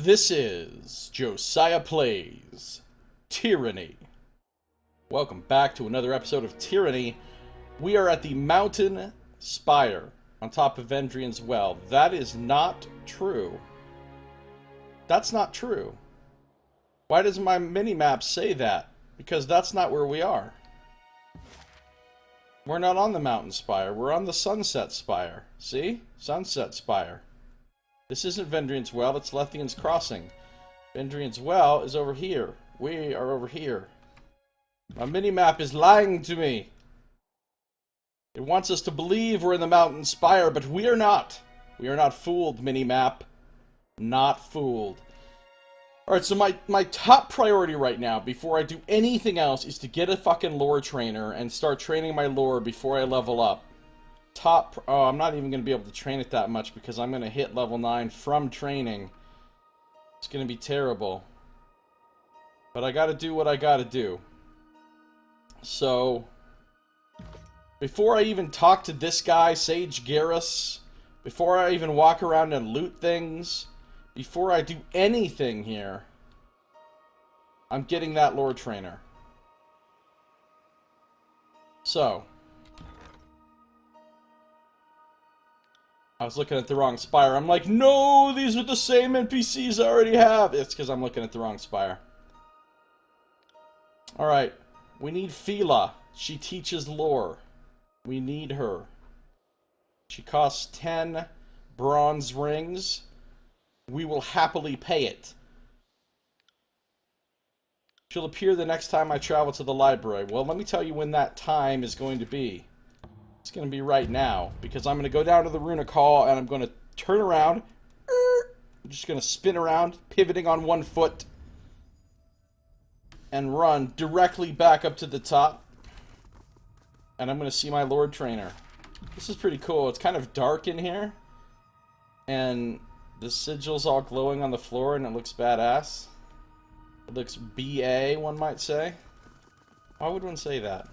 This is Josiah Plays Tyranny. Welcome back to another episode of Tyranny. We are at the Mountain Spire on top of Vendrian's Well. That is not true. That's not true. Why does my mini-map say that? Because that's not where we are. We're not on the Mountain Spire. We're on the Sunset Spire. See? Sunset Spire. This isn't Vendrian's Well, it's Lethian's Crossing. Vendrian's Well is over here. We are over here. My mini-map is lying to me. It wants us to believe we're in the Mountain Spire, but we are not. We are not fooled, mini-map. Not fooled. Alright, so my top priority right now, before I do anything else, is to get a fucking lore trainer and start training my lore before I level up. Oh, I'm not even going to be able to train it that much because I'm going to hit level 9 from training. It's going to be terrible. But I got to do what I got to do. So, before I even talk to this guy, Sage Garrus, before I even walk around and loot things, before I do anything here, I'm getting that lore trainer. So, I was looking at the wrong spire. I'm like, no, these are the same NPCs I already have. It's because I'm looking at the wrong spire. Alright, we need Fila. She teaches lore. We need her. She costs 10 bronze rings. We will happily pay it. She'll appear the next time I travel to the library. Well, let me tell you when that time is going to be. It's going to be right now, because I'm going to go down to the Runic Hall, and I'm going to turn around. I'm just going to spin around, pivoting on one foot, and run directly back up to the top. And I'm going to see my Lord Trainer. This is pretty cool. It's kind of dark in here, and the sigil's all glowing on the floor, and it looks badass. It looks BA, one might say. Why would one say that?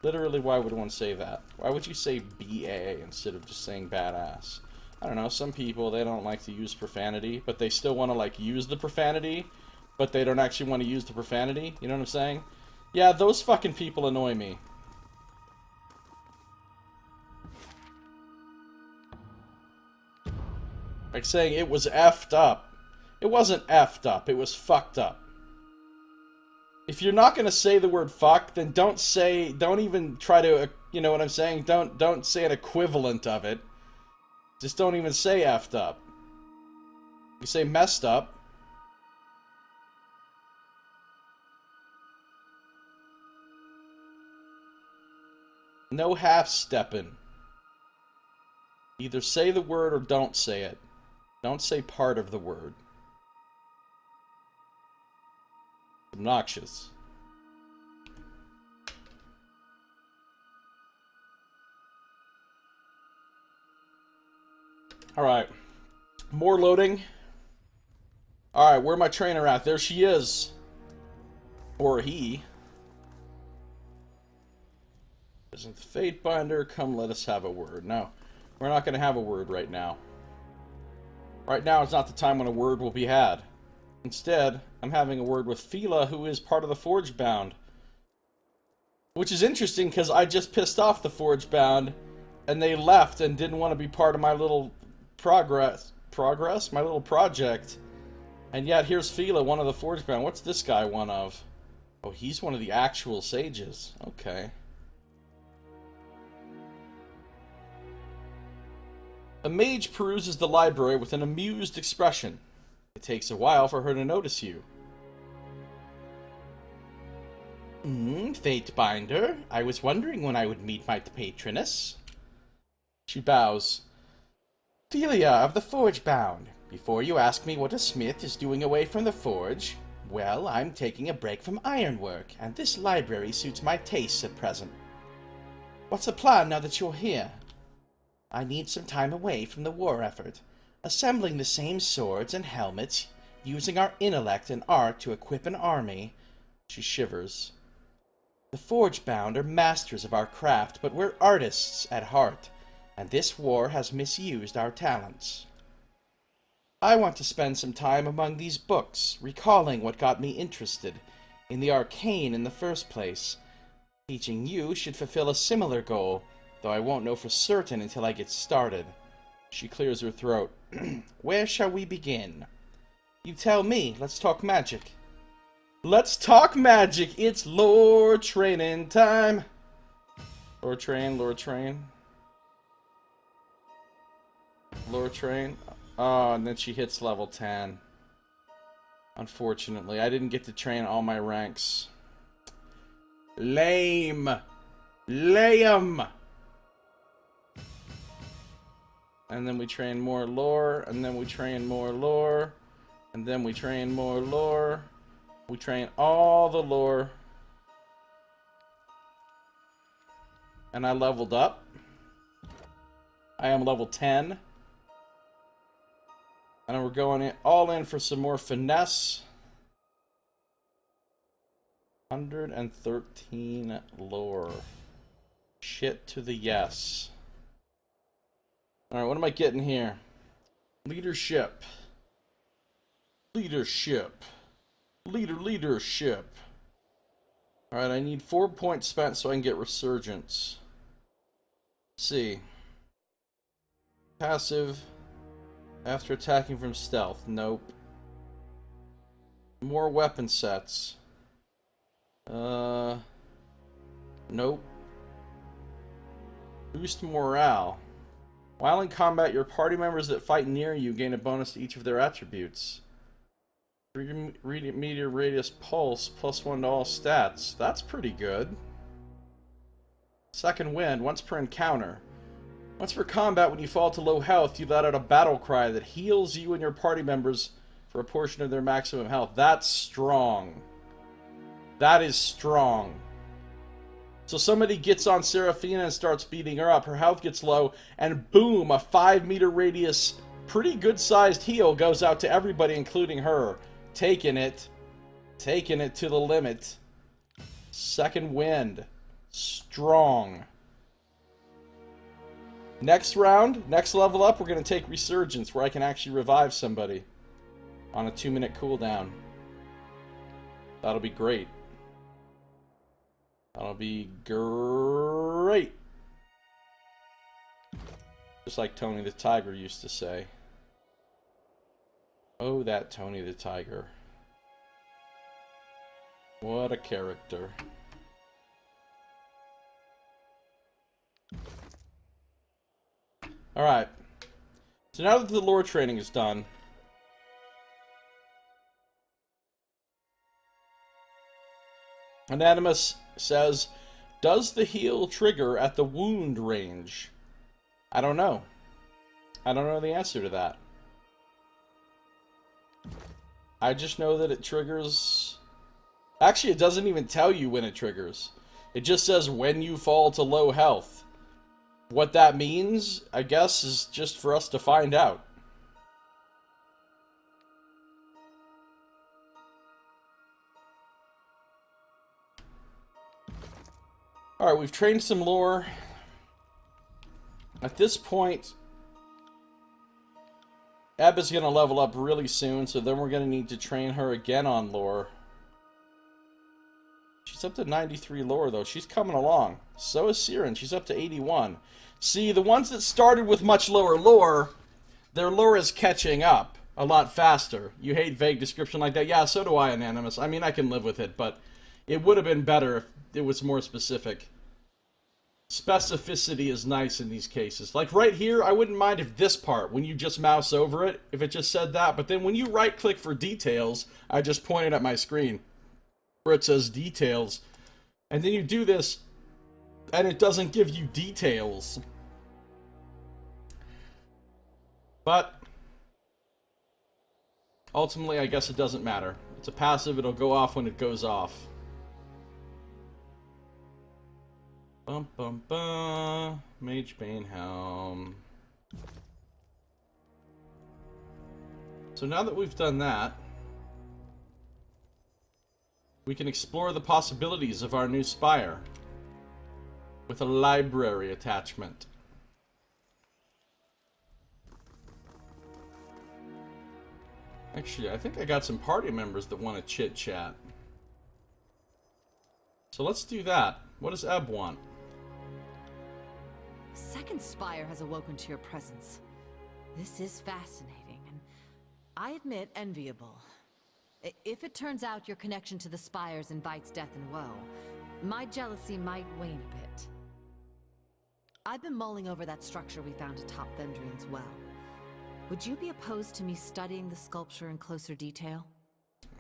Literally, why would one say that? Why would you say BA instead of just saying badass? I don't know, some people, they don't like to use profanity, but they still want to, like, use the profanity, but they don't actually want to use the profanity. You know what I'm saying? Yeah, those fucking people annoy me. Like saying it was effed up. It wasn't effed up, it was fucked up. If you're not gonna say the word fuck, then don't even try to, you know what I'm saying? Don't say an equivalent of it. Just don't even say effed up. You say messed up. No half-stepping. Either say the word or don't say it. Don't say part of the word. Obnoxious. Alright. More loading. Alright, where my trainer at? There she is. Or he. Isn't the Fate Binder? Come let us have a word. No, we're not going to have a word right now. Right now is not the time when a word will be had. Instead, I'm having a word with Fila, who is part of the Forge Bound. Which is interesting, because I just pissed off the Forge Bound, and they left and didn't want to be part of my little progress? My little project. And yet, here's Fila, one of the Forge Bound. What's this guy one of? Oh, he's one of the actual sages. Okay. A mage peruses the library with an amused expression. It takes a while for her to notice you. Fate Binder. I was wondering when I would meet my patroness. She bows. Philia of the Forge Bound. Before you ask me what a smith is doing away from the forge, well, I'm taking a break from ironwork, and this library suits my tastes at present. What's the plan now that you're here? I need some time away from the war effort. Assembling the same swords and helmets, using our intellect and art to equip an army. She shivers. The Forge Bound are masters of our craft, but we're artists at heart, and this war has misused our talents. I want to spend some time among these books, recalling what got me interested in the arcane in the first place. Teaching you should fulfill a similar goal, though I won't know for certain until I get started. She clears her throat. Where shall we begin? You tell me. Let's talk magic. Let's talk magic! It's lore training time! Lore train, lore train. Lore train. Oh, and then she hits level 10. Unfortunately, I didn't get to train all my ranks. Lame! Lame! And then we train more lore, and then we train more lore, and then we train more lore. We train all the lore. And I leveled up. I am level 10. And we're going all in for some more finesse. 113 lore. Shit to the yes. Alright, what am I getting here? Leadership. Leadership. Leadership. Alright, I need 4 points spent so I can get Resurgence. Let's see. Passive. After attacking from stealth. Nope. More weapon sets. Nope. Boost morale. While in combat, your party members that fight near you gain a bonus to each of their attributes. 3 meter radius pulse, +1 to all stats. That's pretty good. Second wind, once per encounter. Once per combat, when you fall to low health, you let out a battle cry that heals you and your party members for a portion of their maximum health. That's strong. That is strong. So somebody gets on Seraphina and starts beating her up. Her health gets low, and boom, a 5 meter radius, pretty good sized heal goes out to everybody, including her. Taking it to the limit. Second wind. Strong. Next round, next level up, we're going to take Resurgence, where I can actually revive somebody on a 2-minute cooldown. That'll be great. That'll be great. Just like Tony the Tiger used to say. Oh, that Tony the Tiger. What a character. Alright. So now that the lore training is done, Anonymous says, does the heal trigger at the wound range? I don't know. I don't know the answer to that. I just know that it triggers... Actually, it doesn't even tell you when it triggers. It just says when you fall to low health. What that means, I guess, is just for us to find out. Alright, we've trained some lore. At this point, Ebba's going to level up really soon, so then we're going to need to train her again on lore. She's up to 93 lore, though. She's coming along. So is Siren. She's up to 81. See, the ones that started with much lower lore, their lore is catching up a lot faster. You hate vague description like that. Yeah, so do I, Anonymous. I mean, I can live with it, but it would have been better if it was more specific. Specificity is nice in these cases. Like right here, I wouldn't mind if this part, when you just mouse over it, if it just said that. But then when you right-click for details, I just pointed at my screen where it says details. And then you do this, and it doesn't give you details. But ultimately, I guess it doesn't matter. It's a passive, it'll go off when it goes off. Bum bum bum. Mage Bane Helm. So now that we've done that, we can explore the possibilities of our new spire with a library attachment. Actually, I think I got some party members that want to chit-chat. So let's do that. What does Ebb want? A second spire has awoken to your presence. This is fascinating, and I admit enviable. If it turns out your connection to the spires invites death and woe, my jealousy might wane a bit. I've been mulling over that structure we found atop Vendrian's well. Would you be opposed to me studying the sculpture in closer detail?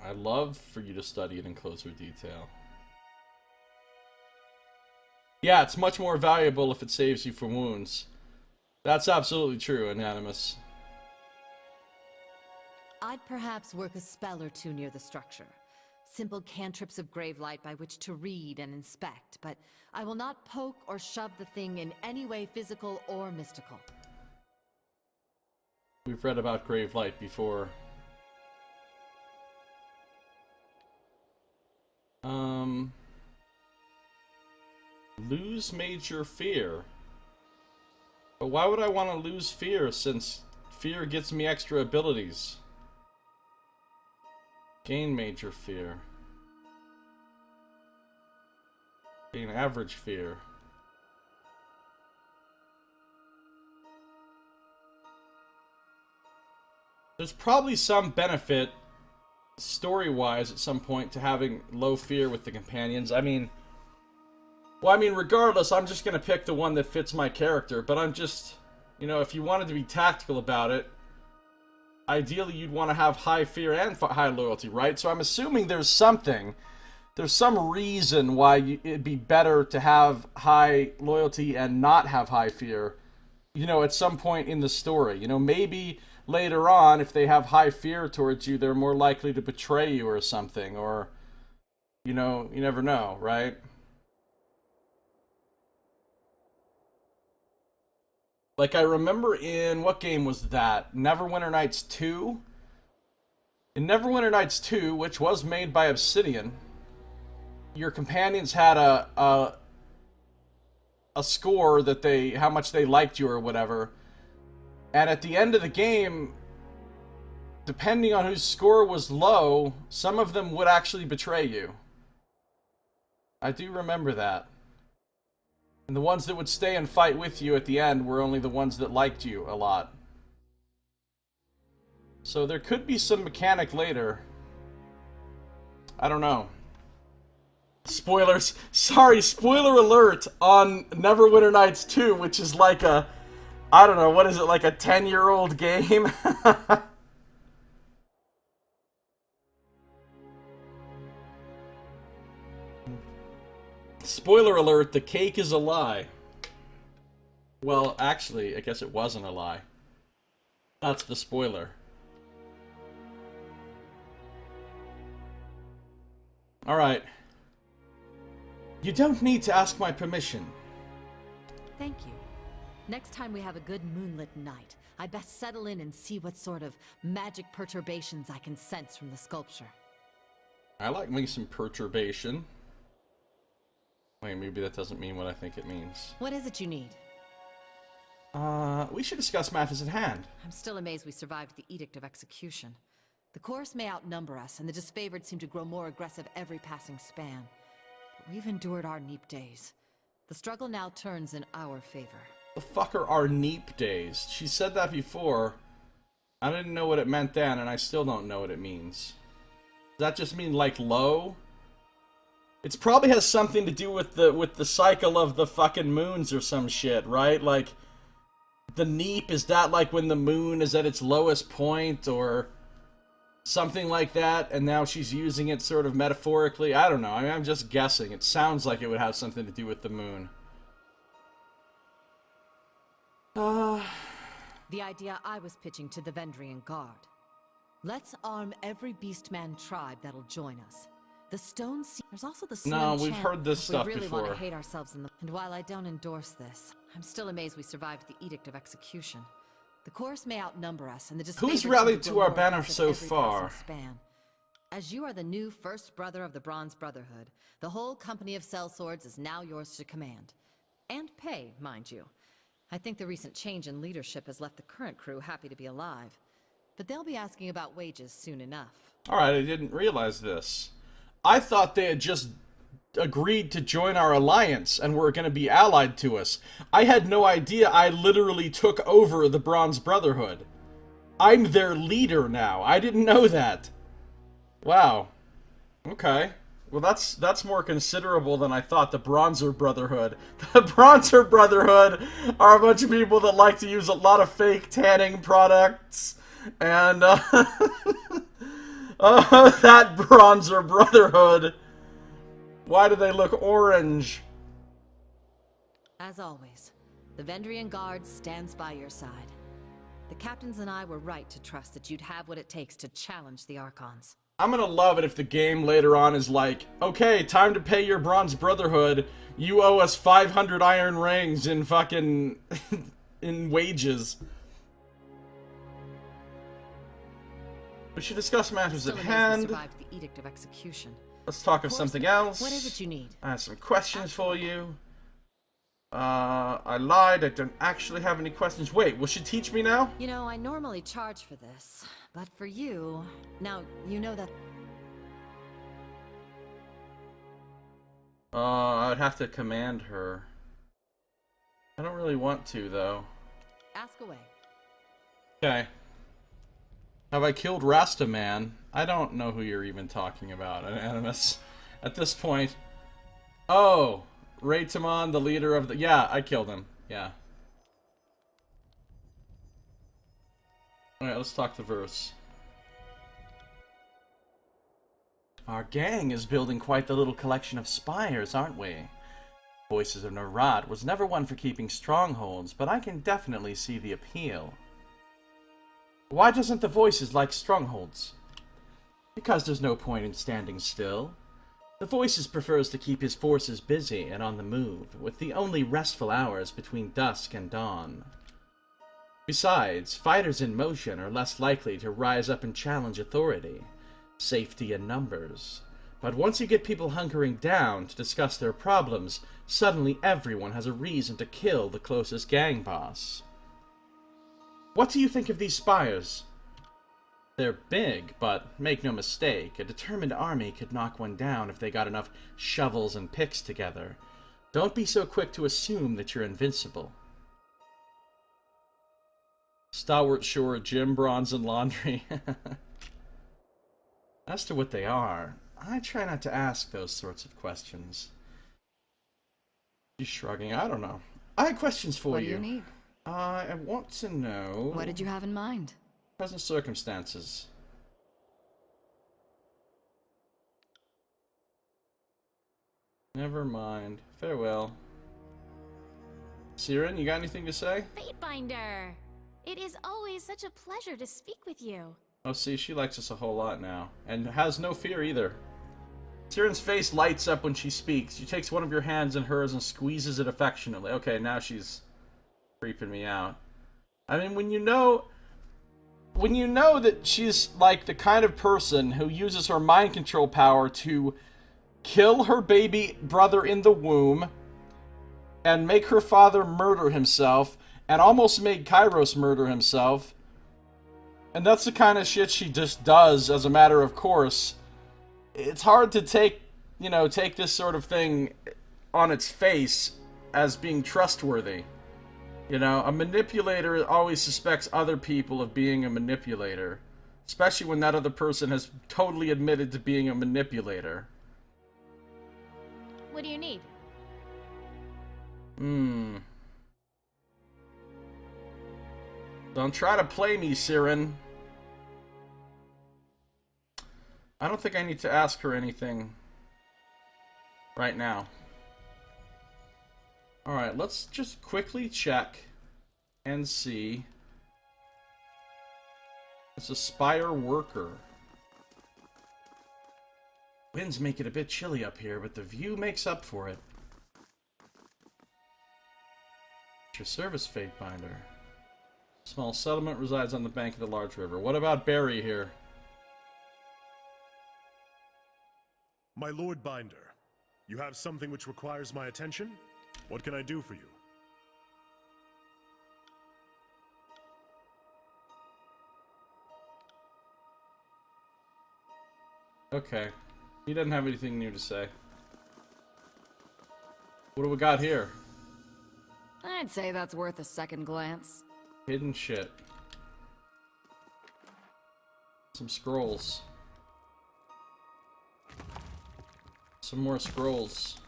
I'd love for you to study it in closer detail. Yeah, it's much more valuable if it saves you from wounds. That's absolutely true, Anonymous. I'd perhaps work a spell or two near the structure. Simple cantrips of Gravelight by which to read and inspect, but I will not poke or shove the thing in any way physical or mystical. We've read about Gravelight before. Lose major fear. But why would I want to lose fear, since fear gives me extra abilities? Gain major fear. Gain average fear. There's probably some benefit, story-wise, at some point to having low fear with the companions. I mean, regardless, I'm just going to pick the one that fits my character. But I'm just, you know, if you wanted to be tactical about it, ideally you'd want to have high fear and high loyalty, right? So I'm assuming there's some reason why it'd be better to have high loyalty and not have high fear, you know, at some point in the story. You know, maybe later on, if they have high fear towards you, they're more likely to betray you or something, or, you know, you never know, right? Like, I remember in, what game was that? Neverwinter Nights 2? In Neverwinter Nights 2, which was made by Obsidian, your companions had a score that how much they liked you or whatever. And at the end of the game, depending on whose score was low, some of them would actually betray you. I do remember that. And the ones that would stay and fight with you at the end were only the ones that liked you a lot. So there could be some mechanic later. I don't know. Spoilers. Sorry, spoiler alert on Neverwinter Nights 2, which is like a, I don't know, what is it, like a 10-year-old game? Spoiler alert, the cake is a lie. Well, actually, I guess it wasn't a lie. That's the spoiler. Alright. You don't need to ask my permission. Thank you. Next time we have a good moonlit night, I best settle in and see what sort of magic perturbations I can sense from the sculpture. I like me some perturbation. Wait, maybe that doesn't mean what I think it means. What is it you need? We should discuss matters at hand. I'm still amazed we survived the Edict of Execution. The chorus may outnumber us, and the disfavored seem to grow more aggressive every passing span. But we've endured our Neep days. The struggle now turns in our favor. The fuck are our Neep days? She said that before. I didn't know what it meant then, and I still don't know what it means. Does that just mean, like, low? It probably has something to do with the cycle of the fucking moons or some shit, right? Like, the Neep, is that like when the moon is at its lowest point, or something like that, and now she's using it sort of metaphorically? I don't know. I mean, I'm just guessing. It sounds like it would have something to do with the moon. The idea I was pitching to the Vendrian Guard. Let's arm every Beastman tribe that'll join us. The Stone Sea. There's also the Slim No, we've Champ heard this if stuff we really before. want to hate ourselves in the. And while I don't endorse this, I'm still amazed we survived the Edict of Execution. The chorus may outnumber us, and the disfavored Who's seem rallied to to grow our more banner aggressive so every far? passing span. As you are the new first brother of the Bronze Brotherhood, the whole company of sellswords is now yours to command. And pay, mind you. I think the recent change in leadership has left the current crew happy to be alive. but they'll be asking about wages soon enough. Alright, I didn't realize this. I thought they had just agreed to join our alliance and were going to be allied to us. I had no idea I literally took over the Bronze Brotherhood. I'm their leader now. I didn't know that. Wow. Okay. Well, that's more considerable than I thought. The Bronzer Brotherhood. The Bronzer Brotherhood are a bunch of people that like to use a lot of fake tanning products. And, that Bronzer Brotherhood. Why do they look orange? As always, the Vendrian Guard stands by your side. The captains and I were right to trust that you'd have what it takes to challenge the Archons. I'm gonna love it if the game later on is like, okay, time to pay your Bronze Brotherhood. You owe us 500 iron rings in fucking... in wages. We should discuss matters at hand. Survived the Edict of Execution. Let's talk of something else. What is it you need? I have some questions for you. I lied. I don't actually have any questions. Wait, will she teach me now? You know, I normally charge for this, but for you... Now, you know that... I'd have to command her. I don't really want to, though. Ask away. Okay. Have I killed Rastaman? I don't know who you're even talking about, Animus. At this point... Oh! Raytamon, the leader of the... Yeah, I killed him. Yeah. Alright, let's talk the verse. Our gang is building quite the little collection of spires, aren't we? Voices of Narad was never one for keeping strongholds, but I can definitely see the appeal. Why doesn't the Voices like strongholds? Because there's no point in standing still. The Voices prefers to keep his forces busy and on the move, with the only restful hours between dusk and dawn. Besides, fighters in motion are less likely to rise up and challenge authority. Safety in numbers. But once you get people hunkering down to discuss their problems, suddenly everyone has a reason to kill the closest gang boss. What do you think of these spires? They're big, but make no mistake, a determined army could knock one down if they got enough shovels and picks together. Don't be so quick to assume that you're invincible. Stalwart Shore, Gym, Bronze, and Laundry. As to what they are, I try not to ask those sorts of questions. She's shrugging. I don't know. I have questions for you. What do you need? I want to know... What did you have in mind? Present circumstances. Never mind. Farewell. Siren, you got anything to say? Fatebinder! It is always such a pleasure to speak with you. Oh, see, she likes us a whole lot now. And has no fear either. Siren's face lights up when she speaks. She takes one of your hands in hers and squeezes it affectionately. Okay, now she's creeping me out. I mean, when you know that she's like the kind of person who uses her mind control power to kill her baby brother in the womb and make her father murder himself and almost made Kairos murder himself, and that's the kind of shit she just does as a matter of course, it's hard to take this sort of thing on its face as being trustworthy. You know, a manipulator always suspects other people of being a manipulator. Especially when that other person has totally admitted to being a manipulator. What do you need? Don't try to play me, Siren. I don't think I need to ask her anything right now. Alright, let's just quickly check and see. It's a spire worker. Winds make it a bit chilly up here, but the view makes up for it. It's your service, Fatebinder. Small settlement resides on the bank of the large river. What about Barry here? My Lord Binder, you have something which requires my attention? What can I do for you? Okay. He doesn't have anything new to say. What do we got here? I'd say that's worth a second glance. Hidden shit. Some scrolls. Some more scrolls.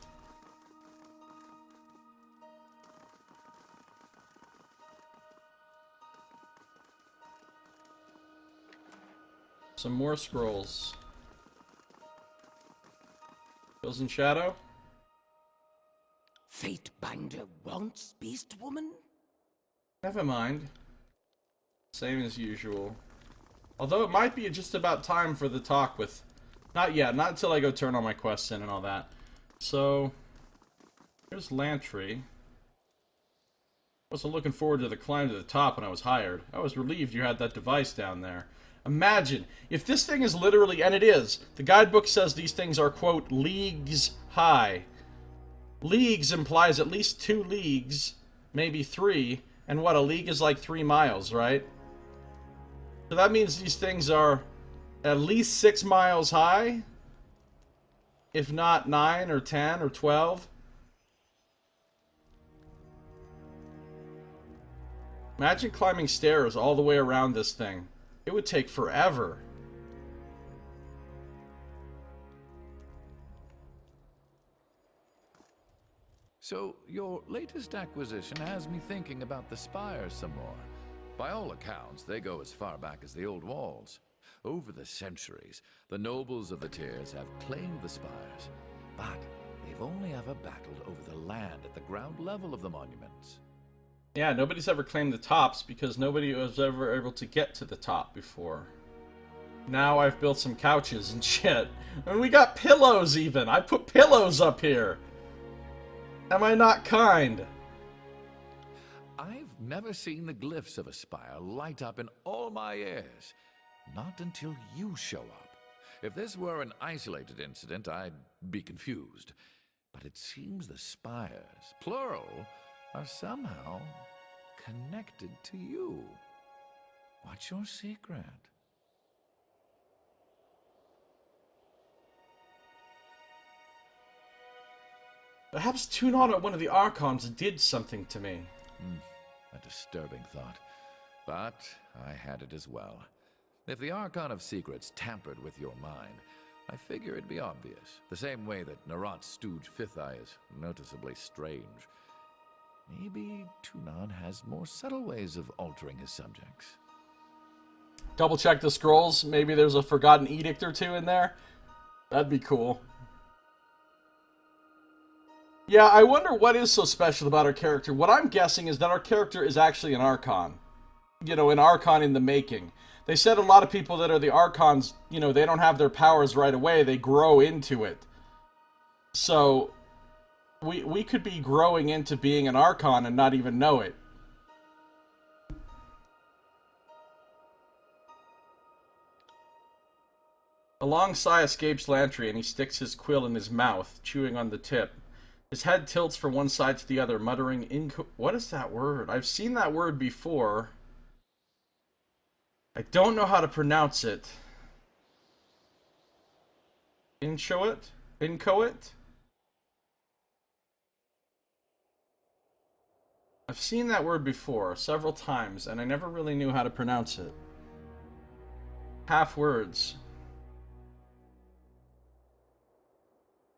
Some more scrolls. Hills in Shadow? Fate Binder wants Beast Woman? Never mind. Same as usual. Although it might be just about time for the talk with... Not yet, not until I go turn all my quests in and all that. So, here's Lantry. I wasn't looking forward to the climb to the top when I was hired. I was relieved you had that device down there. Imagine, if this thing is literally, and it is, the guidebook says these things are, quote, leagues high. Leagues implies at least 2 leagues, maybe 3, and what, a league is like 3 miles, right? So that means these things are at least 6 miles high, if not 9 or 10 or 12. Imagine climbing stairs all the way around this thing. It would take forever. So, your latest acquisition has me thinking about the spires some more. By all accounts, they go as far back as the old walls. Over the centuries, the nobles of the tiers have claimed the spires, but they've only ever battled over the land at the ground level of the monuments. Yeah, nobody's ever claimed the tops because nobody was ever able to get to the top before. Now I've built some couches and shit. And we got pillows even! I put pillows up here! Am I not kind? I've never seen the glyphs of a spire light up in all my years. Not until you show up. If this were an isolated incident, I'd be confused. But it seems the spires, plural, are somehow connected to you. What's your secret? Perhaps tune on at one of the Archons did something to me. A disturbing thought. But I had it as well. If the Archon of Secrets tampered with your mind, I figure it'd be obvious. The same way that Narot's stooge Fifth Eye is noticeably strange. Maybe Tunon has more subtle ways of altering his subjects. Double check the scrolls. Maybe there's a forgotten edict or 2 in there. That'd be cool. Yeah, I wonder what is so special about our character. What I'm guessing is that our character is actually an Archon. You know, an Archon in the making. They said a lot of people that are the Archons, you know, they don't have their powers right away. They grow into it. So, we could be growing into being an Archon and not even know it. A long sigh escapes Lantry, and he sticks his quill in his mouth, chewing on the tip. His head tilts from one side to the other, muttering, what is that word? I've seen that word before. I don't know how to pronounce it. Inchoate? Inchoate? I've seen that word before, several times, and I never really knew how to pronounce it. Half words.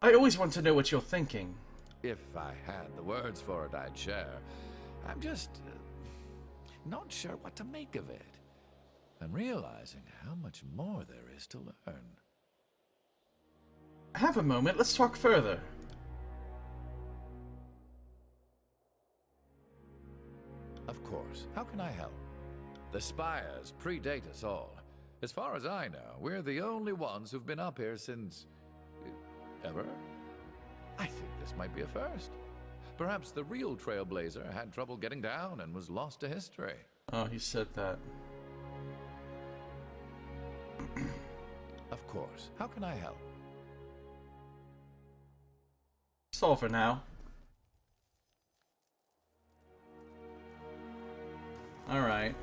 I always want to know what you're thinking. If I had the words for it, I'd share. I'm just not sure what to make of it. I'm realizing how much more there is to learn. Have a moment, let's talk further. Of course. How can I help? The spires predate us all. As far as I know, we're the only ones who've been up here since... ever? I think this might be a first. Perhaps the real Trailblazer had trouble getting down and was lost to history. Oh, he said that. Of course. How can I help? That's all for now. Alright.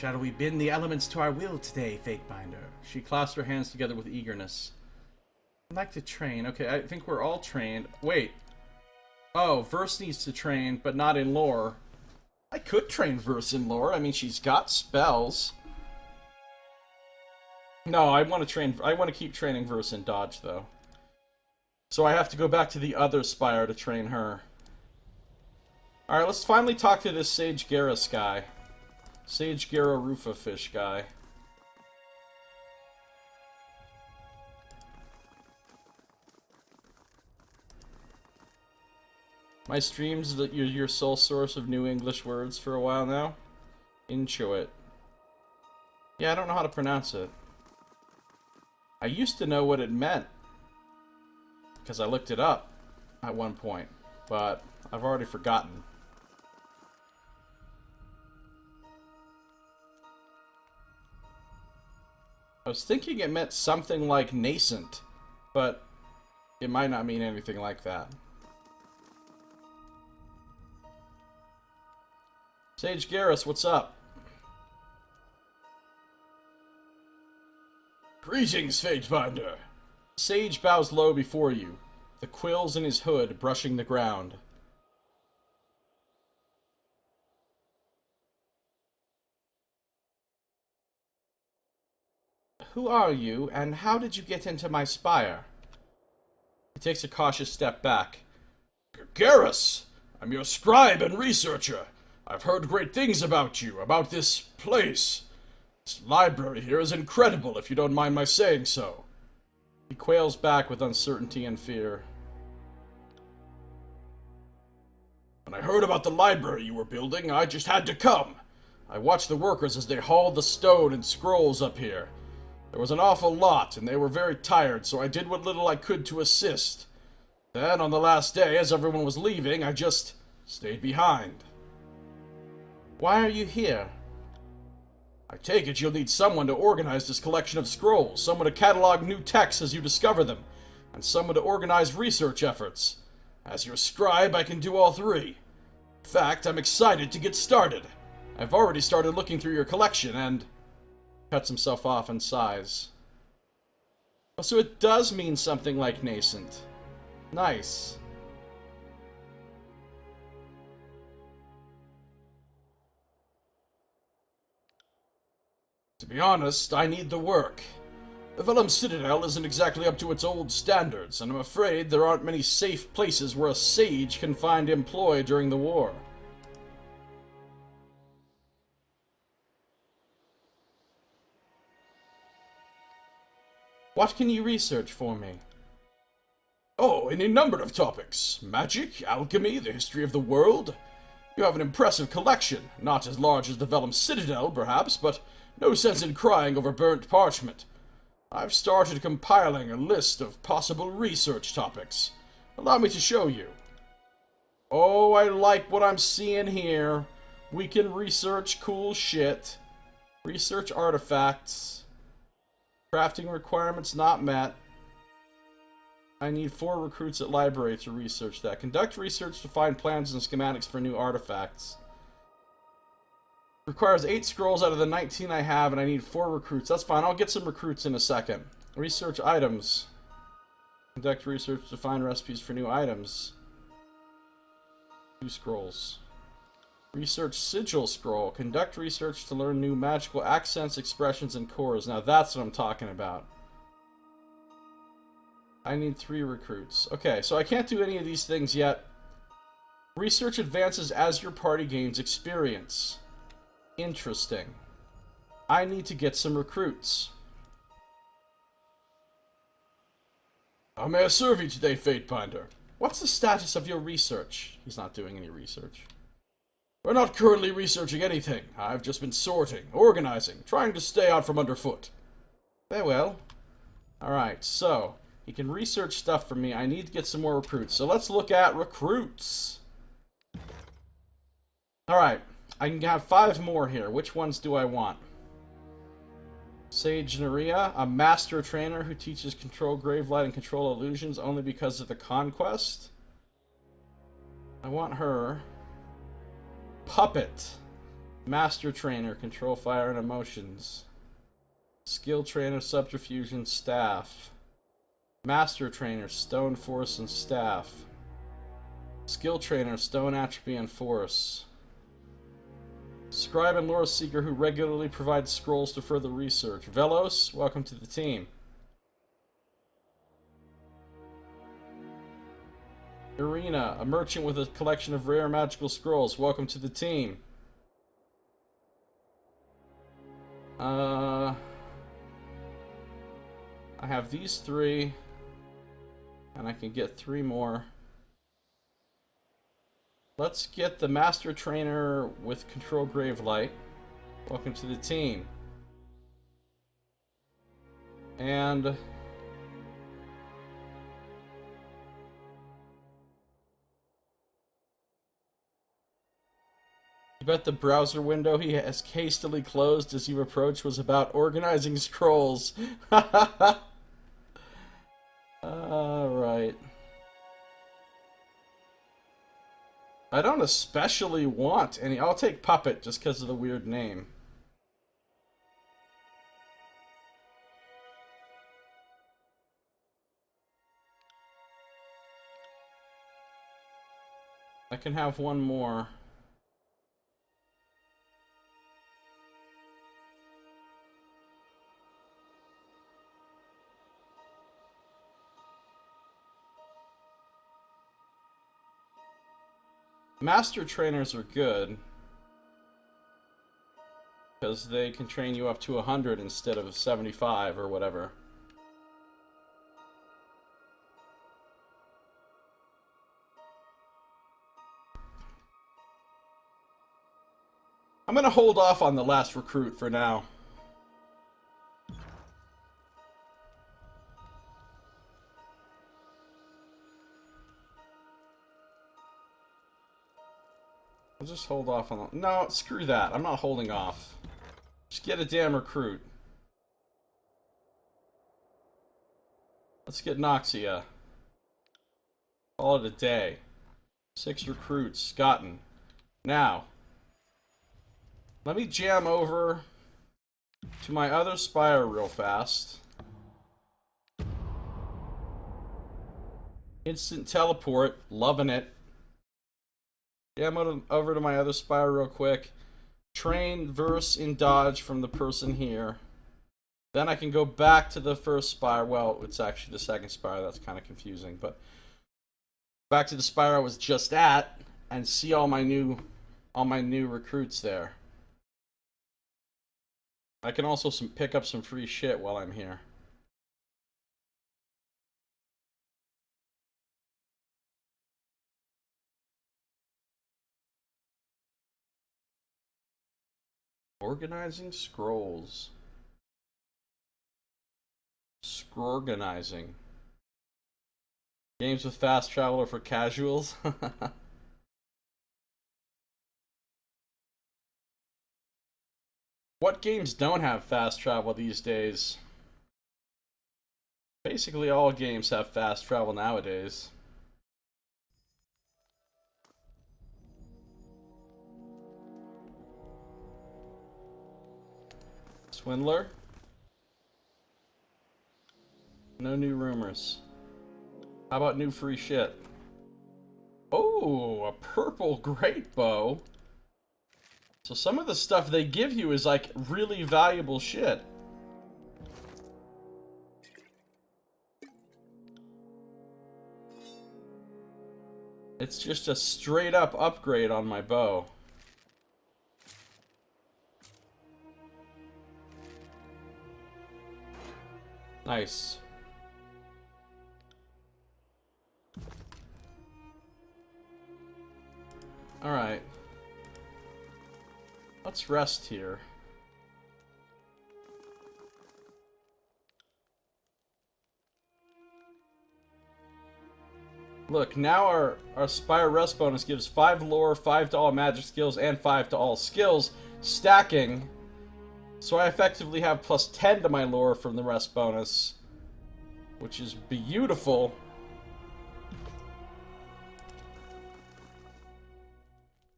Shall we bend the elements to our will today, Fatebinder? She clasped her hands together with eagerness. I'd like to train. Okay, I think we're all trained. Wait. Oh, Verse needs to train, but not in lore. I could train Verse in lore. I mean, she's got spells. No, I want to keep training Verse in dodge, though. So I have to go back to the other spire to train her. Alright, let's finally talk to this Sage Garrus guy. Sage Garra Rufa Fish guy. My streams that you're your sole source of new English words for a while now. Intuit. Yeah, I don't know how to pronounce it. I used to know what it meant, because I looked it up at one point, but I've already forgotten. I was thinking it meant something like nascent, but it might not mean anything like that. Sage Garrus, what's up? Greetings, Fatebinder. Sage bows low before you, the quills in his hood brushing the ground. Who are you, and how did you get into my spire? He takes a cautious step back. Garrus! I'm your scribe and researcher. I've heard great things about you, about this place. This library here is incredible, if you don't mind my saying so. He quails back with uncertainty and fear. When I heard about the library you were building, I just had to come. I watched the workers as they hauled the stone and scrolls up here. There was an awful lot, and they were very tired, so I did what little I could to assist. Then, on the last day, as everyone was leaving, I just stayed behind. Why are you here? I take it you'll need someone to organize this collection of scrolls, someone to catalog new texts as you discover them, and someone to organize research efforts. As your scribe, I can do all three. In fact, I'm excited to get started. I've already started looking through your collection, and... cuts himself off and sighs. Oh, so it does mean something like nascent. Nice. To be honest, I need the work. The Vellum Citadel isn't exactly up to its old standards, and I'm afraid there aren't many safe places where a sage can find employ during the war. What can you research for me? Oh, any number of topics. Magic, alchemy, the history of the world. You have an impressive collection, not as large as the Vellum Citadel, perhaps, but no sense in crying over burnt parchment. I've started compiling a list of possible research topics. Allow me to show you. Oh, I like what I'm seeing here. We can research cool shit. Research artifacts. Crafting requirements not met. I need 4 recruits at library to research that. Conduct research to find plans and schematics for new artifacts. Requires 8 scrolls out of the 19 I have, and I need 4 recruits. That's fine, I'll get some recruits in a second. Research items. Conduct research to find recipes for new items. 2 scrolls. Research sigil scroll. Conduct research to learn new magical accents, expressions, and cores. Now that's what I'm talking about. I need 3 recruits. Okay, so I can't do any of these things yet. Research advances as your party gains experience. Interesting. I need to get some recruits. How may I serve you today, Fatebinder? What's the status of your research? He's not doing any research. We're not currently researching anything. I've just been sorting, organizing, trying to stay out from underfoot. Very well. Alright, so, he can research stuff for me. I need to get some more recruits. So let's look at recruits. Alright, I can have 5 more here. Which ones do I want? Sage Naria, a master trainer who teaches control Gravelight and control illusions only because of the conquest. I want her. Puppet. Master Trainer, control fire and emotions. Skill Trainer, subterfuge and staff. Master Trainer, stone force and staff. Skill Trainer, stone atrophy and force. Scribe and lore seeker who regularly provides scrolls to further research. Velos, welcome to the team. Irina, a merchant with a collection of rare magical scrolls. Welcome to the team. I have these 3, and I can get 3 more. Let's get the Master Trainer with Control Gravelight. Welcome to the team. And I bet the browser window he has hastily closed as you approach was about organizing scrolls. Alright. I don't especially want any. I'll take Puppet just because of the weird name. I can have one more. Master trainers are good because they can train you up to 100 instead of 75 or whatever. I'm gonna hold off on the last recruit for now. I'll just hold off on the... No, screw that. I'm not holding off. Just get a damn recruit. Let's get Noxia. Call it a day. 6 recruits gotten. Now, let me jam over to my other spire real fast. Instant teleport. Loving it. Jam over to my other spire real quick. Train verse in dodge from the person here. Then I can go back to the first spire. Well, it's actually the second spire. That's kind of confusing, but back to the spire I was just at and see all my new recruits there. I can also pick up some free shit while I'm here. Organizing scrolls. Scrorganizing. Games with fast travel are for casuals. What games don't have fast travel these days? Basically all games have fast travel nowadays. Swindler? No new rumors. How about new free shit? Oh, a purple great bow. So some of the stuff they give you is like really valuable shit. It's just a straight up upgrade on my bow. Nice. Alright. Let's rest here. Look, now our Spire rest bonus gives 5 lore, 5 to all magic skills, and 5 to all skills, stacking. So I effectively have plus 10 to my lore from the rest bonus, which is beautiful.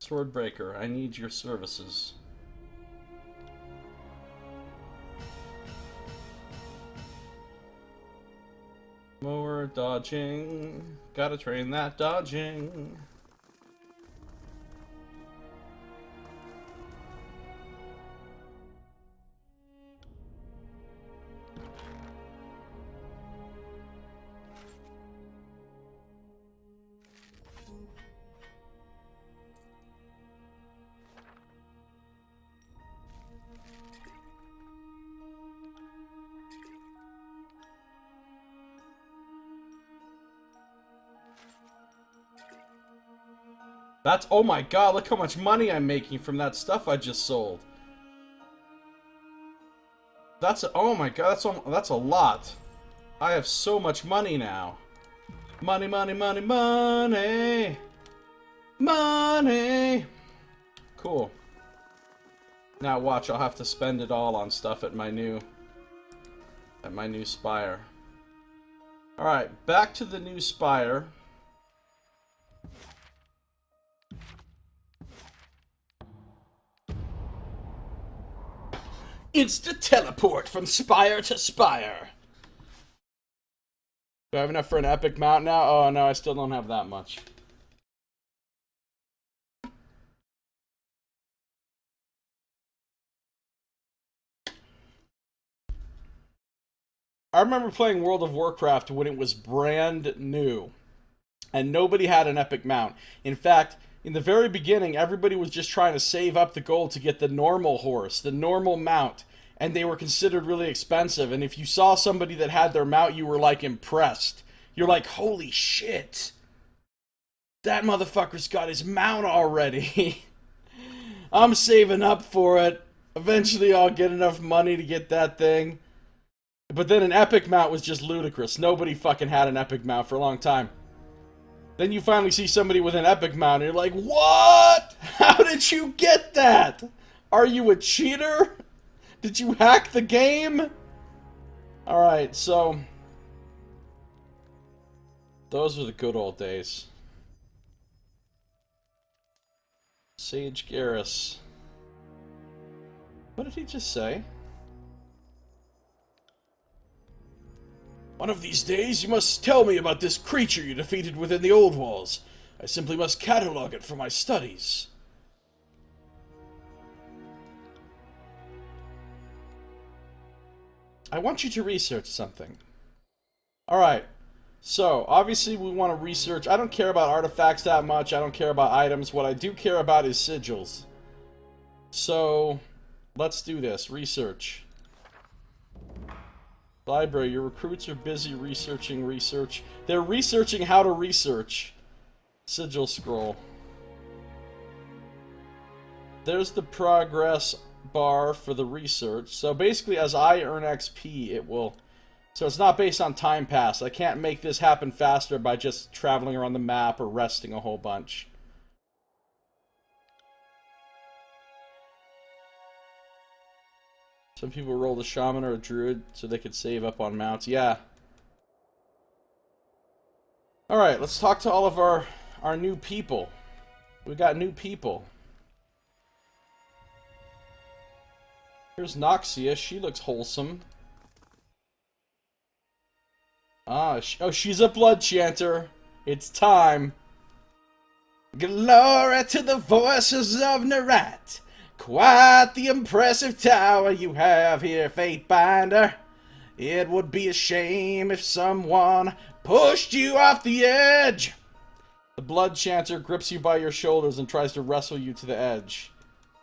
Swordbreaker, I need your services. more dodging. Gotta train that dodging. That's, oh my god, look how much money I'm making from that stuff I just sold. That's, oh my god, that's a lot. I have so much money now. Money, money, money, money. Money. Cool. Now watch, I'll have to spend it all on stuff at my new spire. Alright, back to the new spire. Instant teleport from spire to spire. Do I have enough for an epic mount now? Oh no, I still don't have that much. I remember playing World of Warcraft when it was brand new. And nobody had an epic mount. In fact, in the very beginning, everybody was just trying to save up the gold to get the normal horse, the normal mount. And they were considered really expensive. And if you saw somebody that had their mount, you were like impressed. You're like, holy shit. That motherfucker's got his mount already. I'm saving up for it. Eventually I'll get enough money to get that thing. But then an epic mount was just ludicrous. Nobody fucking had an epic mount for a long time. Then you finally see somebody with an epic mount and you're like, what? How did you get that? Are you a cheater? Did you hack the game? Alright, so those were the good old days. Sage Garrus. What did he just say? One of these days, you must tell me about this creature you defeated within the old walls. I simply must catalog it for my studies. I want you to research something. Alright, so obviously we want to research. I don't care about artifacts that much. I don't care about items. What I do care about is sigils. So, let's do this. Research. Library, your recruits are busy researching research. They're researching how to research. Sigil scroll. There's the progress bar for the research. So basically as I earn XP, it will... So it's not based on time pass. I can't make this happen faster by just traveling around the map or resting a whole bunch. Some people rolled a shaman or a druid so they could save up on mounts. Yeah. Alright, let's talk to all of our new people. We got new people. Here's Noxia. She looks wholesome. Ah, oh, she's a blood chanter. It's time. Glory to the voices of Narat. Quite the impressive tower you have here, Fatebinder. It would be a shame if someone pushed you off the edge. The blood chanter grips you by your shoulders and tries to wrestle you to the edge.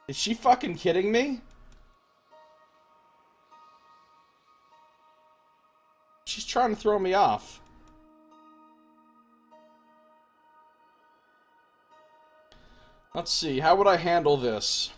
Is she fucking kidding me? She's trying to throw me off. Let's see, how would I handle this?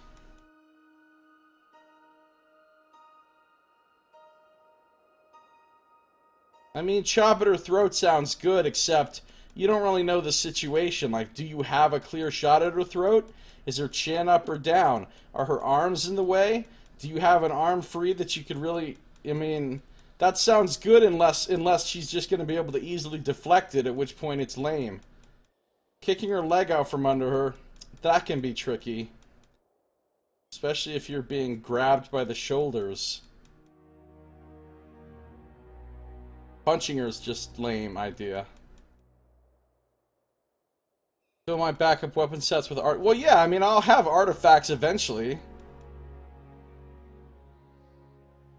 I mean, chop at her throat sounds good, except you don't really know the situation. Like, do you have a clear shot at her throat? Is her chin up or down? Are her arms in the way? Do you have an arm free that you could really... I mean, that sounds good unless she's just going to be able to easily deflect it, at which point it's lame. Kicking her leg out from under her, that can be tricky. Especially if you're being grabbed by the shoulders. Punching her is just lame idea. Fill my backup weapon sets with art. Well, yeah, I mean, I'll have artifacts eventually.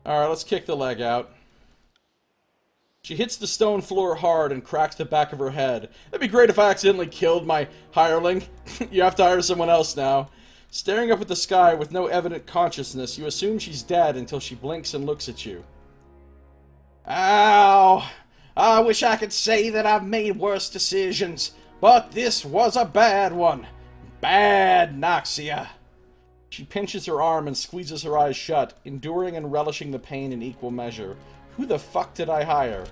Alright, let's kick the leg out. She hits the stone floor hard and cracks the back of her head. That'd be great if I accidentally killed my hireling. You have to hire someone else now. Staring up at the sky with no evident consciousness, you assume she's dead until she blinks and looks at you. Ow! I wish I could say that I've made worse decisions, but this was a bad one. Bad Noxia. She pinches her arm and squeezes her eyes shut, enduring and relishing the pain in equal measure. Who the fuck did I hire?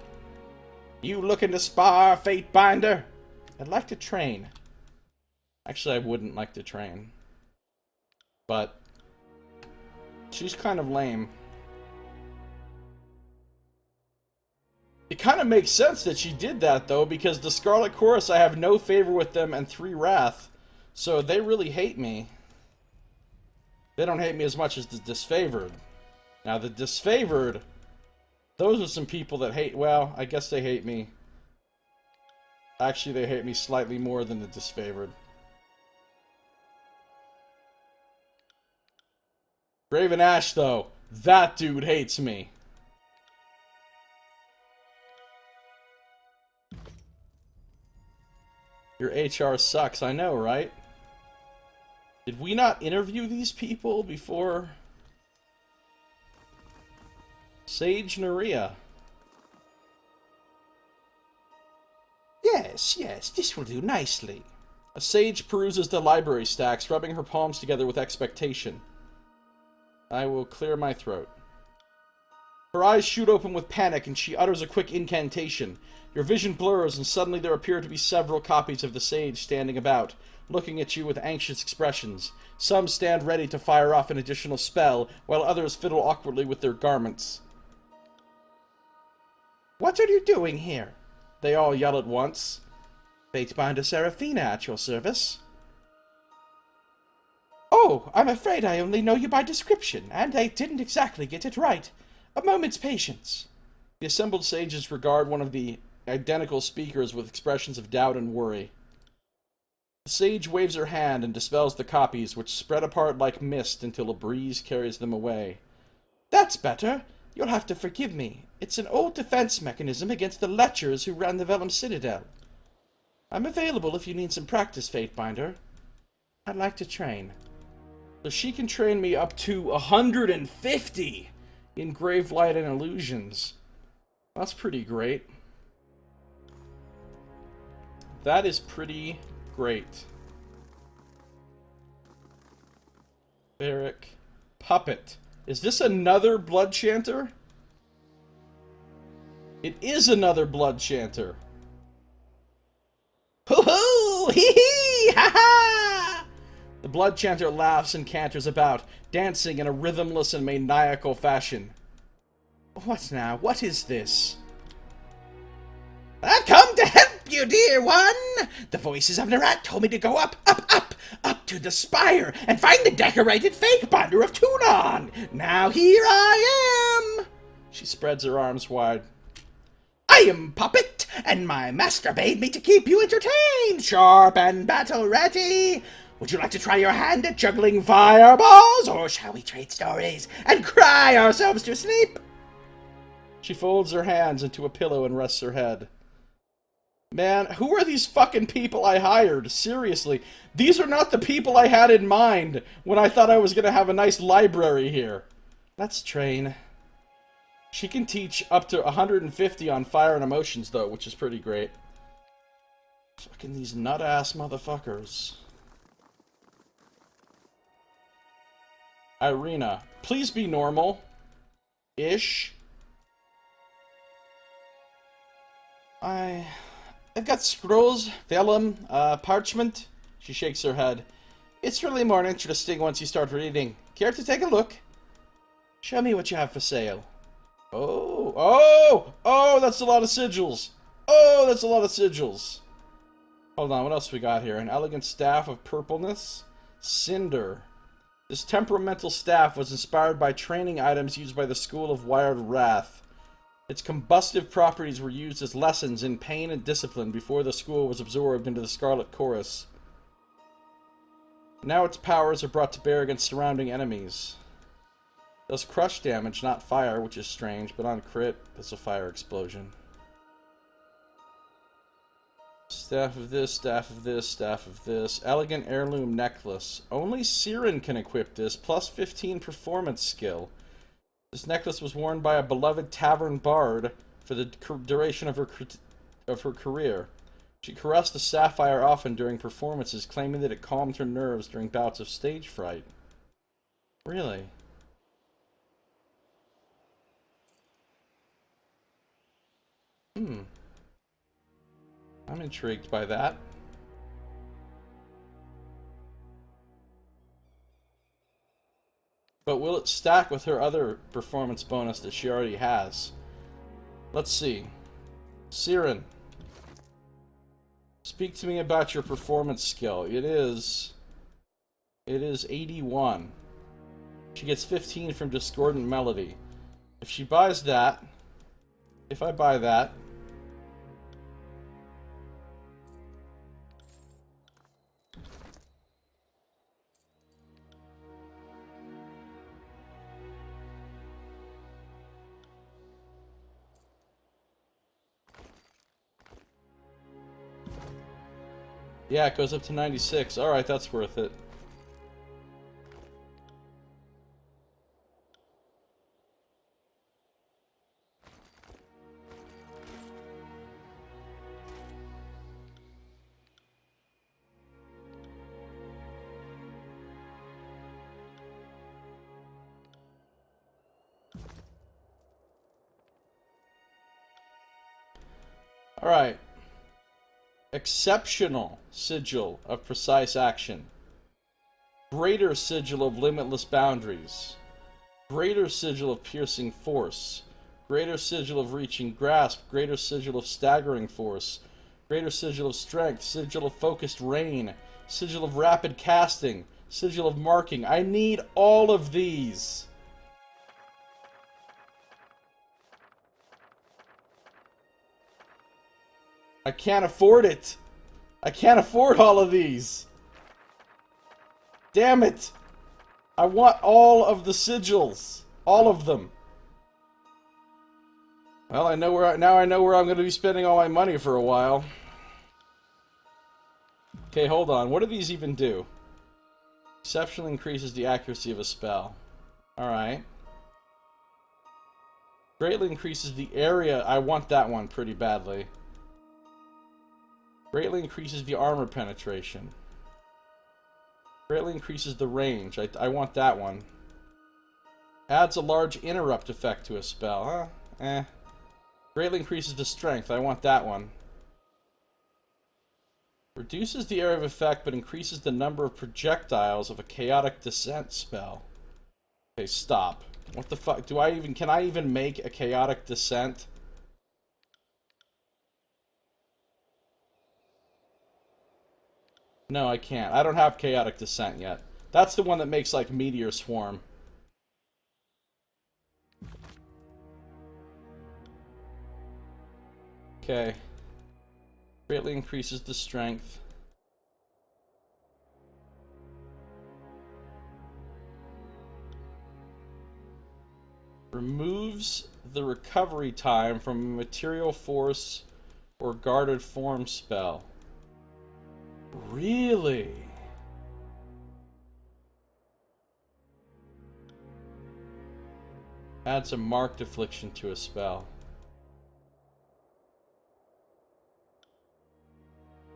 You looking to spar, Fatebinder? I'd like to train. Actually, I wouldn't like to train. But she's kind of lame. It kind of makes sense that she did that, though, because the Scarlet Chorus, I have no favor with them and 3 wrath. So they really hate me. They don't hate me as much as the disfavored. Now, the disfavored, those are some people that hate, well, I guess they hate me. Actually, they hate me slightly more than the disfavored. Graven Ash, though, that dude hates me. Your HR sucks, I know, right? Did we not interview these people before? Sage Naria. Yes, this will do nicely. A sage peruses the library stacks, rubbing her palms together with expectation. I will clear my throat. Her eyes shoot open with panic, and she utters a quick incantation. Your vision blurs, and suddenly there appear to be several copies of the sage standing about, looking at you with anxious expressions. Some stand ready to fire off an additional spell, while others fiddle awkwardly with their garments. What are you doing here? They all yell at once. Fatebinder Seraphina at your service. Oh, I'm afraid I only know you by description, and I didn't exactly get it right. A moment's patience. The assembled sages regard one of the identical speakers with expressions of doubt and worry. The sage waves her hand and dispels the copies, which spread apart like mist until a breeze carries them away. That's better. You'll have to forgive me. It's an old defense mechanism against the lechers who ran the Vellum Citadel. I'm available if you need some practice, Fatebinder. I'd like to train. So she can train me up to 150 in Gravelight and Illusions. That's pretty great. That is pretty great. Barrack Puppet. Is this another Blood Chanter? It is another Blood Chanter. Hoo-hoo! Hee-hee! Ha-ha! The Blood Chanter laughs and canters about, dancing in a rhythmless and maniacal fashion. What now? What is this? I've come to help you, dear one! The voices of Narat told me to go up to the spire and find the decorated Fatebinder of Tunon! Now here I am! She spreads her arms wide. I am Puppet, and my master bade me to keep you entertained, sharp and battle-ready. Would you like to try your hand at juggling fireballs, or shall we trade stories and cry ourselves to sleep? She folds her hands into a pillow and rests her head. Man, who are these fucking people I hired? Seriously, these are not the people I had in mind when I thought I was gonna have a nice library here. Let's train. She can teach up to 150 on fire and emotions, though, which is pretty great. Fucking these nut-ass motherfuckers. Irina, please be normal. Ish. I've got scrolls, vellum, parchment. She shakes her head. It's really more interesting once you start reading. Care to take a look? Show me what you have for sale. Oh, that's a lot of sigils. Oh, that's a lot of sigils. Hold on, what else we got here? An elegant staff of purpleness. Cinder. This temperamental staff was inspired by training items used by the School of Wired Wrath. Its combustive properties were used as lessons in pain and discipline before the school was absorbed into the Scarlet Chorus. Now its powers are brought to bear against surrounding enemies. It does crush damage, not fire, which is strange, but on crit, it's a fire explosion. Staff of this, staff of this, staff of this. Elegant heirloom necklace. Only Siren can equip this, plus 15 performance skill. This necklace was worn by a beloved tavern bard for the duration of her career. She caressed the sapphire often during performances, claiming that it calmed her nerves during bouts of stage fright. Really? I'm intrigued by that. But will it stack with her other performance bonus that she already has? Let's see. Siren, speak to me about your performance skill. It is 81. She gets 15 from Discordant Melody. If she buys that, if I buy that, yeah, it goes up to 96. Alright, that's worth it. Alright. Exceptional Sigil of Precise Action. Greater Sigil of Limitless Boundaries. Greater Sigil of Piercing Force. Greater Sigil of Reaching Grasp. Greater Sigil of Staggering Force. Greater Sigil of Strength. Sigil of Focused Rain. Sigil of Rapid Casting. Sigil of Marking. I need all of these. I can't afford it. I can't afford all of these. Damn it. I want all of the sigils. All of them. Well, I know where now I know where I'm going to be spending all my money for a while. Okay, hold on. What do these even do? Exceptionally increases the accuracy of a spell. Alright. Greatly increases the area. I want that one pretty badly. Greatly increases the armor penetration. Greatly increases the range. I want that one. Adds a large interrupt effect to a spell. Huh? Eh. Greatly increases the strength. I want that one. Reduces the area of effect, but increases the number of projectiles of a chaotic descent spell. Okay, stop. What the fuck? Can I even make a chaotic descent? No, I can't. I don't have Chaotic Descent yet. That's the one that makes, like, Meteor Swarm. Okay. Greatly increases the strength. Removes the recovery time from a material force or guarded form spell. Really? Adds a marked affliction to a spell.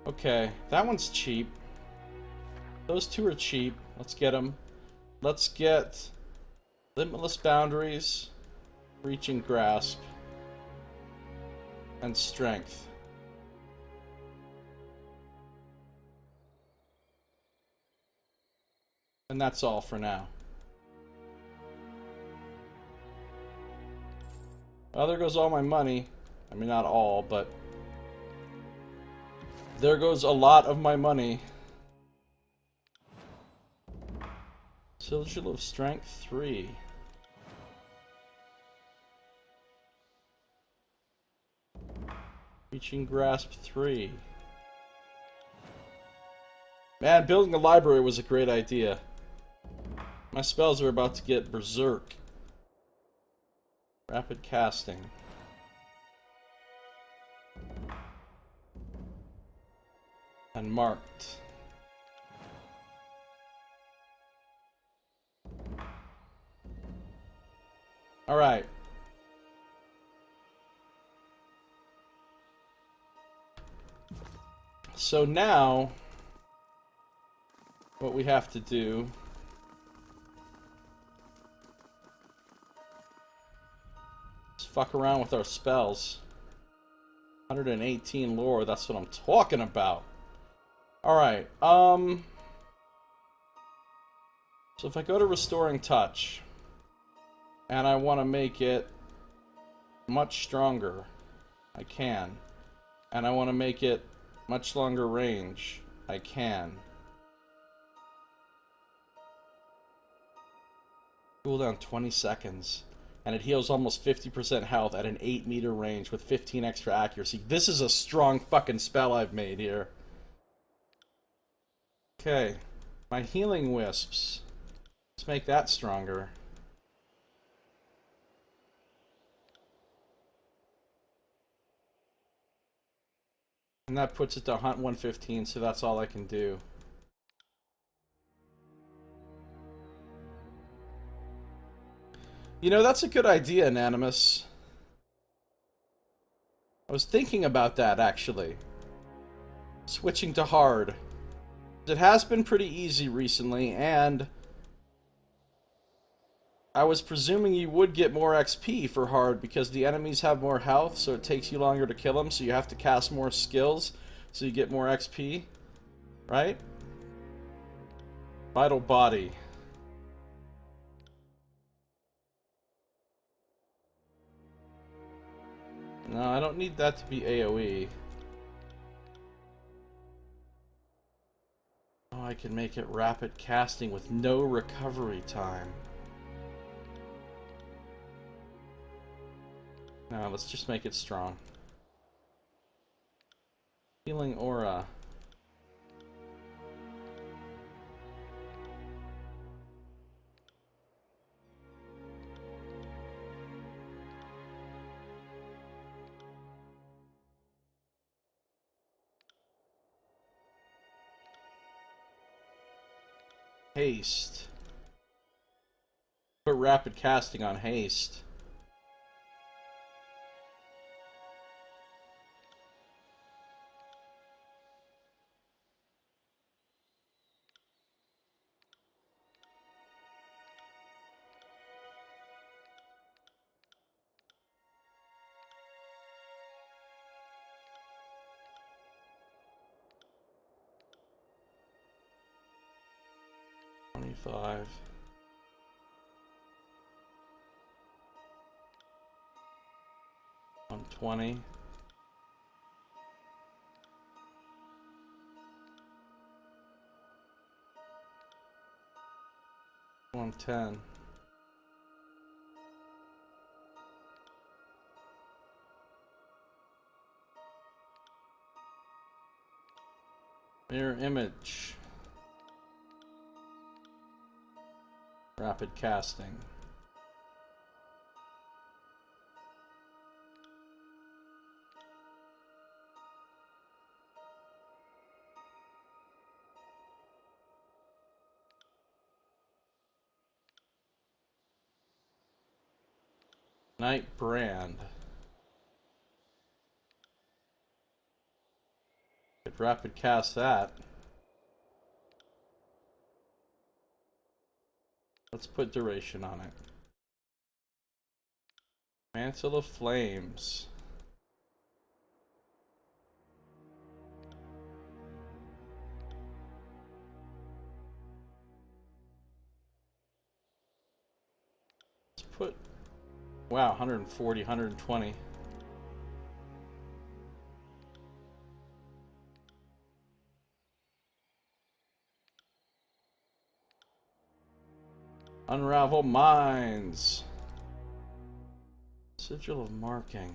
Okay, that one's cheap. Those two are cheap. Let's get them. Let's get Limitless Boundaries, Reaching Grasp, and Strength. And that's all for now. Well, there goes all my money. I mean, not all, but there goes a lot of my money. Sigil of Strength 3. Reaching Grasp 3. Man, building a library was a great idea. My spells are about to get berserk. Rapid casting. And marked. Alright. So now, what we have to do is fuck around with our spells. 118 lore, that's what I'm talking about. Alright, so if I go to Restoring Touch, and I want to make it much stronger, I can. And I want to make it much longer range, I can. Cooldown 20 seconds. And it heals almost 50% health at an 8-meter range with 15 extra accuracy. This is a strong fucking spell I've made here. Okay. My Healing Wisps. Let's make that stronger. And that puts it to Hunt 115, so that's all I can do. You know, that's a good idea, Anonymous. I was thinking about that, actually. Switching to hard. It has been pretty easy recently, and I was presuming you would get more XP for hard because the enemies have more health, so it takes you longer to kill them, so you have to cast more skills, so you get more XP. Right? Vital Body. No, I don't need that to be AoE. Oh, I can make it rapid casting with no recovery time. No, let's just make it strong. Healing Aura. Haste. Put rapid casting on haste. Five. On 20. On 10. Mirror image. Rapid casting. Night Brand. Could rapid cast that. Let's put duration on it. Mantle of Flames. Let's put... Wow, 140, 120. Unravel Minds. Sigil of Marking.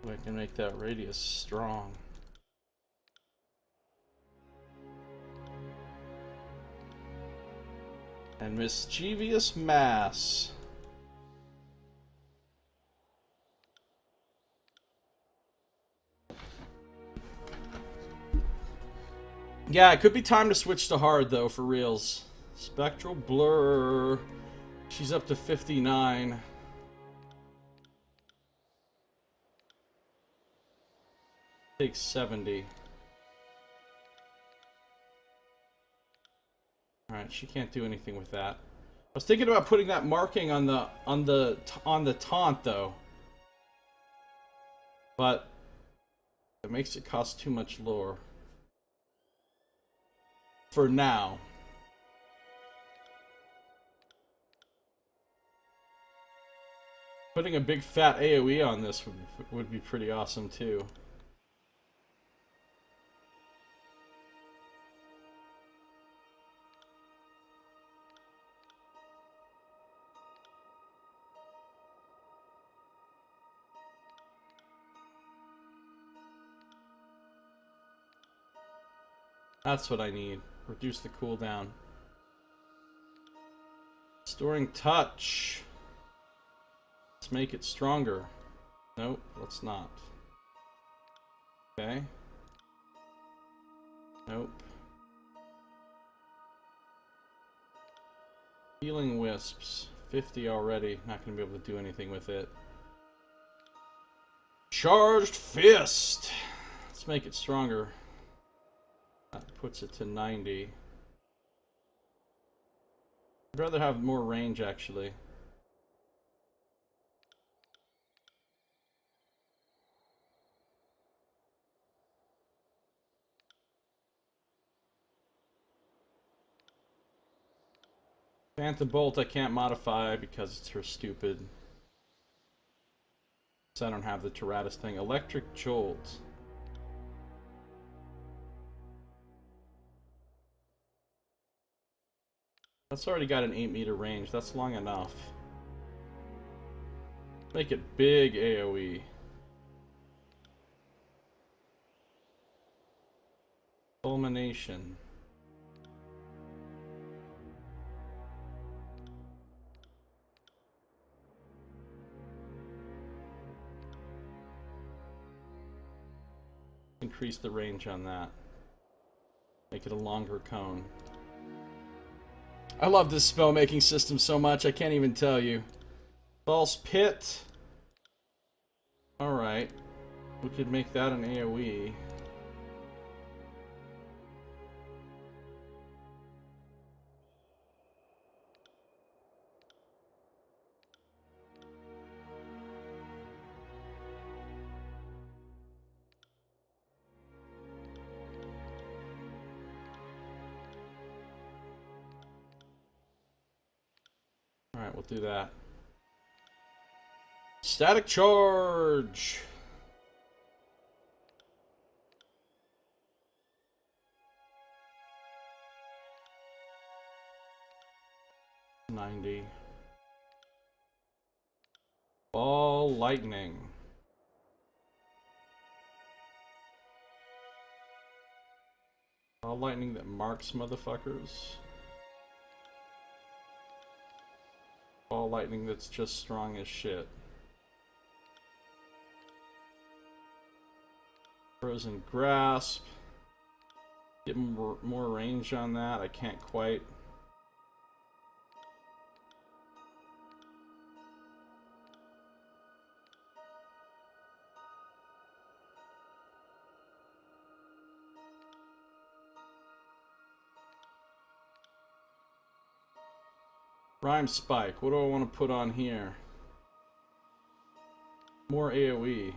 I can make that radius strong. And mischievous mass. Yeah, it could be time to switch to hard though, for reals. Spectral blur. She's up to 59. Takes 70. Alright, she can't do anything with that. I was thinking about putting that marking on the taunt though. But it makes it cost too much lore. For now. Putting a big fat AoE on this would be pretty awesome too. That's what I need. Reduce the cooldown. Storing touch. Let's make it stronger. Nope, let's not. Okay. Nope. Healing wisps. 50 already. Not going to be able to do anything with it. Charged fist. Let's make it stronger. That puts it to 90. I'd rather have more range, actually. Phantom Bolt I can't modify because it's her stupid. So I don't have the Tyrannis thing. Electric Jolt. That's already got an 8-meter range. That's long enough. Make it big AoE. Fulmination. Increase the range on that. Make it a longer cone. I love this spell making system so much, I can't even tell you. False Pit. Alright. We could make that an AoE. Alright, we'll do that. Static charge! $90. Ball lightning. Ball lightning that marks motherfuckers. Ball lightning that's just strong as shit. Frozen grasp. Get more range on that. I can't quite. Rhyme Spike. What do I want to put on here? More AoE.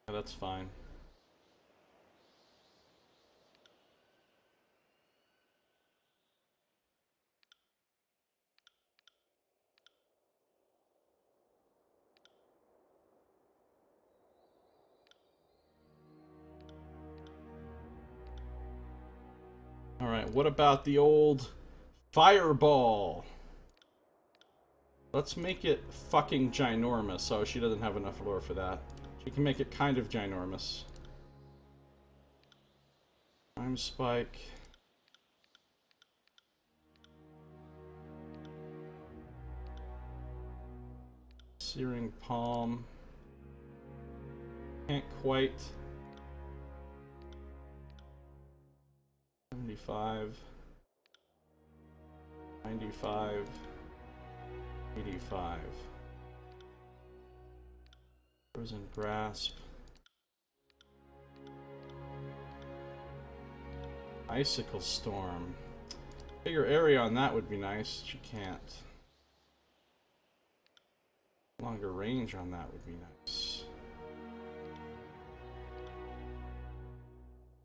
Yeah, that's fine. Alright, what about the old fireball? Let's make it fucking ginormous. Oh, she doesn't have enough lore for that. She can make it kind of ginormous. Time spike. Searing palm. Can't quite. 75. 95. 85. Frozen grasp. Icicle storm. Bigger area on that would be nice. She can't. Longer range on that would be nice.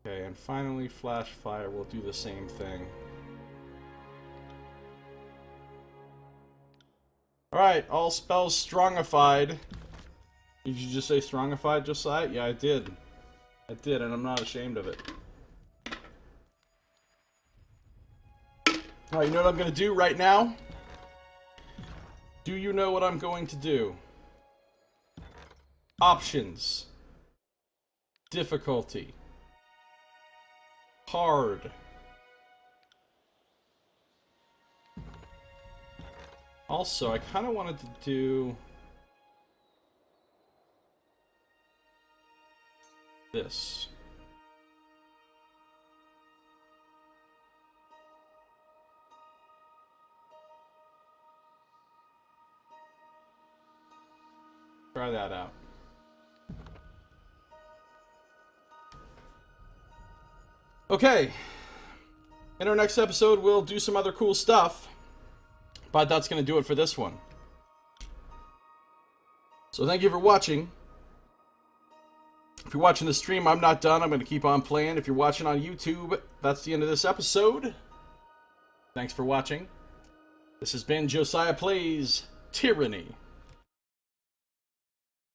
Okay, and finally flash fire will do the same thing. Alright, all spells strongified. Did you just say strongified, Josiah? Yeah, I did. I did, and I'm not ashamed of it. Alright, you know what I'm going to do right now? Do you know what I'm going to do? Options. Difficulty. Hard. Also, I kind of wanted to do this. Try that out. Okay. In our next episode, we'll do some other cool stuff. But that's going to do it for this one. So thank you for watching. If you're watching the stream, I'm not done. I'm going to keep on playing. If you're watching on YouTube, that's the end of this episode. Thanks for watching. This has been Josiah Plays Tyranny.